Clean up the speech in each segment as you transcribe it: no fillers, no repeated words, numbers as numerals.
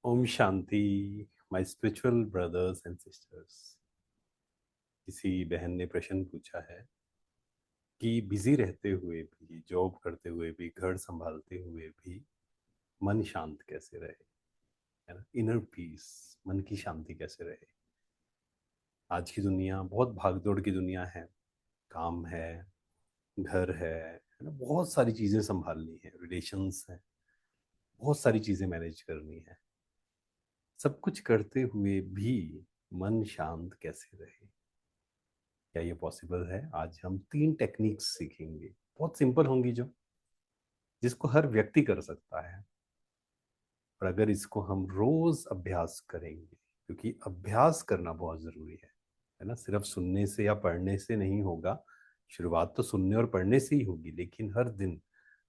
ओम शांति। My spiritual brothers and sisters. किसी बहन ने प्रश्न पूछा है कि बिजी रहते हुए भी, जॉब करते हुए भी, घर संभालते हुए भी मन शांत कैसे रहे, है ना। इनर पीस, मन की शांति कैसे रहे। आज की दुनिया बहुत भागदौड़ की दुनिया है। काम है, घर है ना, बहुत सारी चीजें संभालनी है, रिलेशंस हैं, बहुत सारी चीजें मैनेज करनी है। सब कुछ करते हुए भी मन शांत कैसे रहे, क्या ये पॉसिबल है? आज हम 3 टेक्निक्स सीखेंगे, बहुत सिंपल होंगी, जो जिसको हर व्यक्ति कर सकता है। और अगर इसको हम रोज अभ्यास करेंगे, क्योंकि अभ्यास करना बहुत जरूरी है ना। सिर्फ सुनने से या पढ़ने से नहीं होगा। शुरुआत तो सुनने और पढ़ने से ही होगी, लेकिन हर दिन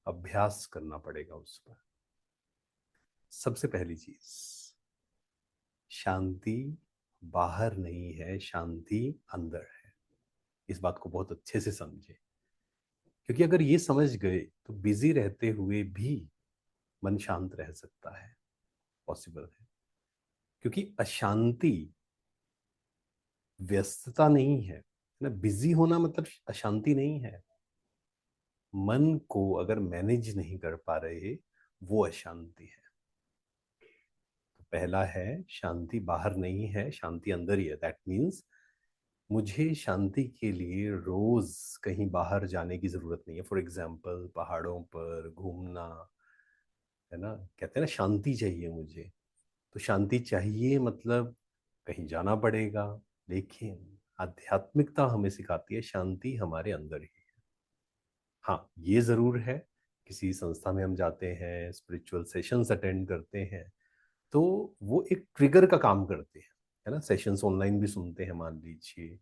अभ्यास करना पड़ेगा उस पर। सबसे पहली चीज, शांति बाहर नहीं है, शांति अंदर है। इस बात को बहुत अच्छे से समझे, क्योंकि अगर ये समझ गए तो बिजी रहते हुए भी मन शांत रह सकता है, पॉसिबल है। क्योंकि अशांति व्यस्तता नहीं है ना। बिजी होना मतलब अशांति नहीं है। मन को अगर मैनेज नहीं कर पा रहे, वो अशांति है। तो पहला है, शांति बाहर नहीं है, शांति अंदर ही है। दैट मीन्स मुझे शांति के लिए रोज कहीं बाहर जाने की जरूरत नहीं है। फॉर एग्जाम्पल, पहाड़ों पर घूमना, है ना। कहते हैं ना, शांति चाहिए मुझे। तो शांति चाहिए मतलब कहीं जाना पड़ेगा। लेकिन आध्यात्मिकता हमें सिखाती है शांति हमारे अंदर ही है। हाँ, ये जरूर है, किसी संस्था में हम जाते हैं, स्पिरिचुअल सेशंस अटेंड करते हैं, तो वो एक ट्रिगर का काम करते हैं, है ना। सेशंस ऑनलाइन भी सुनते हैं मान लीजिए,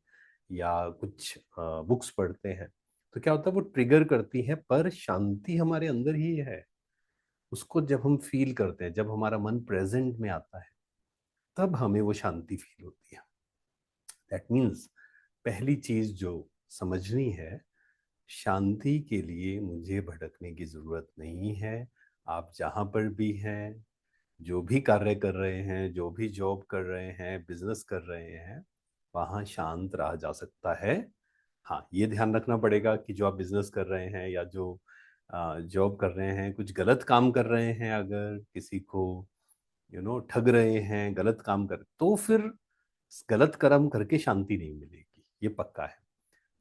या कुछ बुक्स पढ़ते हैं, तो क्या होता है, वो ट्रिगर करती है, पर शांति हमारे अंदर ही है। उसको जब हम फील करते हैं, जब हमारा मन प्रेजेंट में आता है, तब हमें वो शांति फील होती है। दैट मीन्स पहली चीज जो समझनी है, शांति के लिए मुझे भटकने की जरूरत नहीं है। आप जहाँ पर भी हैं, जो भी कार्य कर रहे हैं, जो भी जॉब कर रहे हैं, बिजनेस कर रहे हैं, वहाँ शांत रहा जा सकता है। हाँ, ये ध्यान रखना पड़ेगा कि जो आप बिजनेस कर रहे हैं या जो जॉब कर रहे हैं, कुछ गलत काम कर रहे हैं, अगर किसी को ठग रहे हैं, गलत काम कर, तो फिर गलत कर्म करके शांति नहीं मिलेगी, ये पक्का है।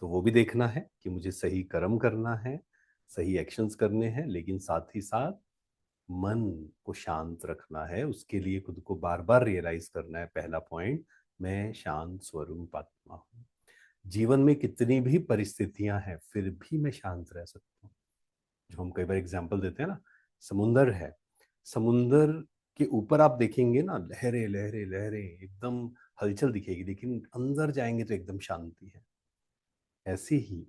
तो वो भी देखना है कि मुझे सही कर्म करना है, सही एक्शंस करने हैं, लेकिन साथ ही साथ मन को शांत रखना है। उसके लिए खुद को बार बार रियलाइज करना है। पहला पॉइंट, मैं शांत स्वरूप आत्मा हूँ। जीवन में कितनी भी परिस्थितियां हैं, फिर भी मैं शांत रह सकता हूँ। जो हम कई बार एग्जाम्पल देते हैं ना, समुंदर है, समुंदर के ऊपर आप देखेंगे ना, लहरें लहरें लहरें, एकदम हलचल दिखेगी, लेकिन अंदर जाएंगे तो एकदम शांति है। ऐसे ही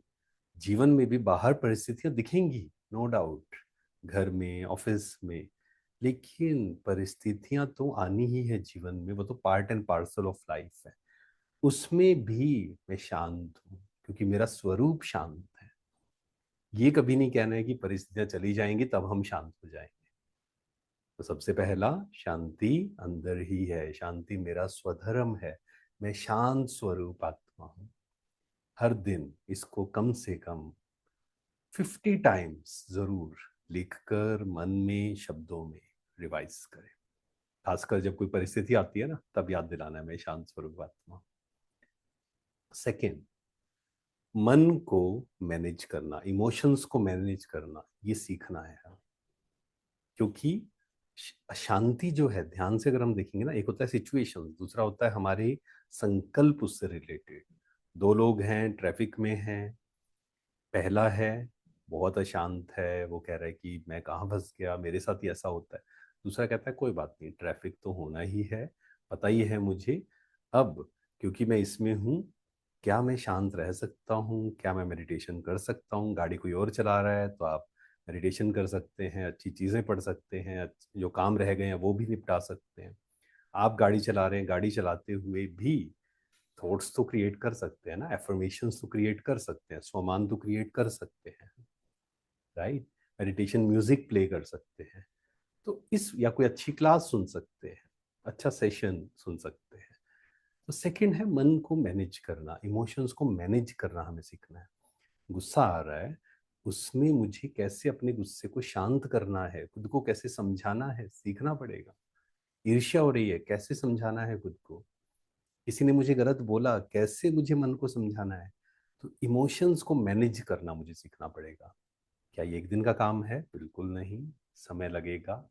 जीवन में भी बाहर परिस्थितियां दिखेंगी, नो डाउट, घर में, ऑफिस में, लेकिन परिस्थितियां तो आनी ही है जीवन में, वो तो part and parcel of life है। उसमें भी मैं शांत हूँ, क्योंकि मेरा स्वरूप शांत है। ये कभी नहीं कहना है कि परिस्थितियां चली जाएंगी तब हम शांत हो जाएंगे। तो सबसे पहला, शांति अंदर ही है, शांति मेरा स्वधर्म है। मैं शांत स्वरूप आत्मा हूँ। हर दिन इसको कम से कम 50 टाइम्स जरूर लिखकर मन में, शब्दों में रिवाइज करें। खासकर जब कोई परिस्थिति आती है ना, तब याद दिलाना है, मैं शांत स्वरूप आत्मा हूँ। सेकेंड, मन को मैनेज करना, इमोशंस को मैनेज करना, ये सीखना है हमें। क्योंकि शांति जो है, ध्यान से अगर हम देखेंगे ना, एक होता है सिचुएशन, दूसरा होता है हमारे संकल्प उससे रिलेटेड। दो लोग हैं, ट्रैफिक में हैं। पहला है बहुत अशांत है, वो कह रहा है कि मैं कहाँ फंस गया, मेरे साथ ही ऐसा होता है। दूसरा कहता है कोई बात नहीं, ट्रैफिक तो होना ही है, पता ही है मुझे। अब क्योंकि मैं इसमें हूँ, क्या मैं शांत रह सकता हूँ, क्या मैं मेडिटेशन कर सकता हूँ? गाड़ी कोई और चला रहा है तो आप मेडिटेशन कर सकते हैं, अच्छी चीज़ें पढ़ सकते हैं, जो काम रह गए हैं वो भी निपटा सकते हैं। आप गाड़ी चला रहे हैं, गाड़ी चलाते हुए भी थॉट्स तो क्रिएट कर सकते हैं ना, एफर्मेशंस तो क्रिएट कर सकते हैं, स्वमान तो क्रिएट कर सकते हैं, राइट। मेडिटेशन म्यूजिक प्ले कर सकते हैं, तो इस, या कोई अच्छी क्लास सुन सकते हैं। अच्छा सेशन सुन सकते हैं। तो सेकंड है मन को मैनेज करना, इमोशंस को मैनेज करना हमें सीखना है। गुस्सा आ रहा है, उसमें मुझे कैसे अपने गुस्से को शांत करना है, खुद को कैसे समझाना है, सीखना पड़ेगा। ईर्ष्या हो रही है, कैसे समझाना है खुद को। किसी ने मुझे गलत बोला, कैसे मुझे मन को समझाना है। तो इमोशंस को मैनेज करना मुझे सीखना पड़ेगा। क्या ये एक दिन का काम है? बिल्कुल नहीं, समय लगेगा,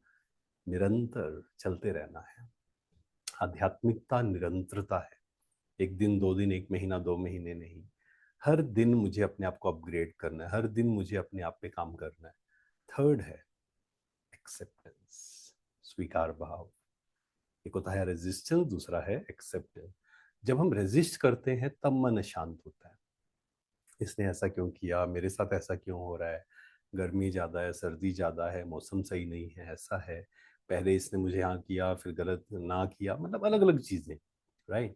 निरंतर चलते रहना है। आध्यात्मिकता निरंतरता है, एक दिन, 2 दिन, 1 महीना, 2 महीने नहीं। हर दिन मुझे अपने आप को अपग्रेड करना है, हर दिन मुझे अपने आप पे काम करना है। थर्ड है एक्सेप्टेंस, स्वीकार भाव। एक होता है रेजिस्टेंस, दूसरा है एक्सेप्टेंस। जब हम रेजिस्ट करते हैं तब मन अशांत होता है। इसने ऐसा क्यों किया, मेरे साथ ऐसा क्यों हो रहा है, गर्मी ज़्यादा है, सर्दी ज़्यादा है, मौसम सही नहीं है, ऐसा है, पहले इसने मुझे यहाँ किया फिर गलत ना किया, मतलब अलग अलग चीज़ें, राइट।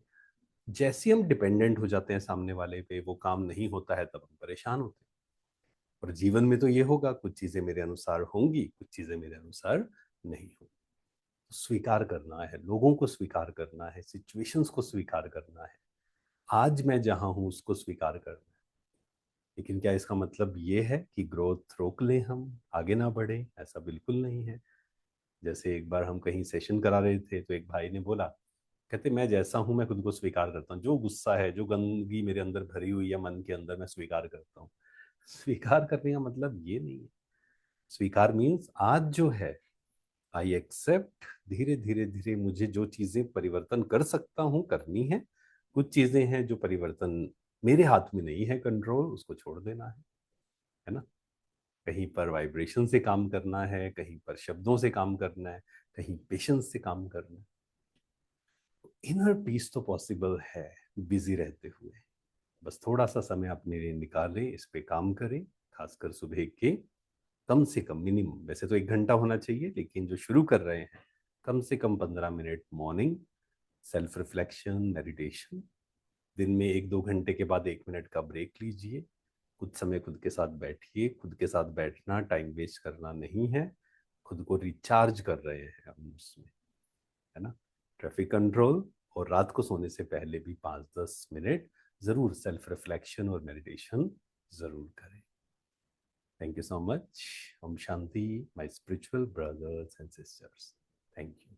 जैसे हम डिपेंडेंट हो जाते हैं सामने वाले पे, वो काम नहीं होता है, तब हम परेशान होते हैं। और जीवन में तो ये होगा, कुछ चीज़ें मेरे अनुसार होंगी, कुछ चीज़ें मेरे अनुसार नहीं होंगी। तो स्वीकार करना है, लोगों को स्वीकार करना है, सिचुएशंस को स्वीकार करना है। आज मैं जहां हूं उसको स्वीकार करना है। लेकिन क्या इसका मतलब ये है कि ग्रोथ रोक लें, हम आगे ना बढ़े? ऐसा बिल्कुल नहीं है। जैसे एक बार हम कहीं सेशन करा रहे थे, तो एक भाई ने बोला, कहते मैं जैसा हूं मैं खुद को स्वीकार करता हूँ, जो गुस्सा है, जो गंदगी मेरे अंदर भरी हुई है मन के अंदर, मैं स्वीकार करता हूँ। स्वीकार करने का मतलब ये नहीं है। स्वीकार मीन्स आज जो है, आई एक्सेप्ट। धीरे धीरे धीरे मुझे जो चीजें परिवर्तन कर सकता हूँ करनी है, कुछ चीजें हैं जो परिवर्तन मेरे हाथ में नहीं है, कंट्रोल, उसको छोड़ देना है ना। कहीं पर वाइब्रेशन से काम करना है, कहीं पर शब्दों से काम करना है, कहीं पेशेंस से काम करना है। इनर पीस तो पॉसिबल है बिजी रहते हुए। बस थोड़ा सा समय अपने लिए निकालें, इस पे काम करें। खासकर सुबह के कम से कम, मिनिमम वैसे तो 1 घंटा होना चाहिए, लेकिन जो शुरू कर रहे हैं, कम से कम 15 minute morning self reflection, meditation. दिन में 1-2 घंटे के बाद 1 मिनट का ब्रेक लीजिए। कुछ समय खुद के साथ बैठिए। खुद के साथ बैठना टाइम वेस्ट करना नहीं है, खुद को रिचार्ज कर रहे हैं हम उसमें, है ना। ट्रैफिक कंट्रोल, और रात को सोने से पहले भी 5-10 मिनट जरूर सेल्फ रिफ्लेक्शन और मेडिटेशन जरूर करें। Thank you so much. ओम शांति, my spiritual brothers and sisters. Thank you.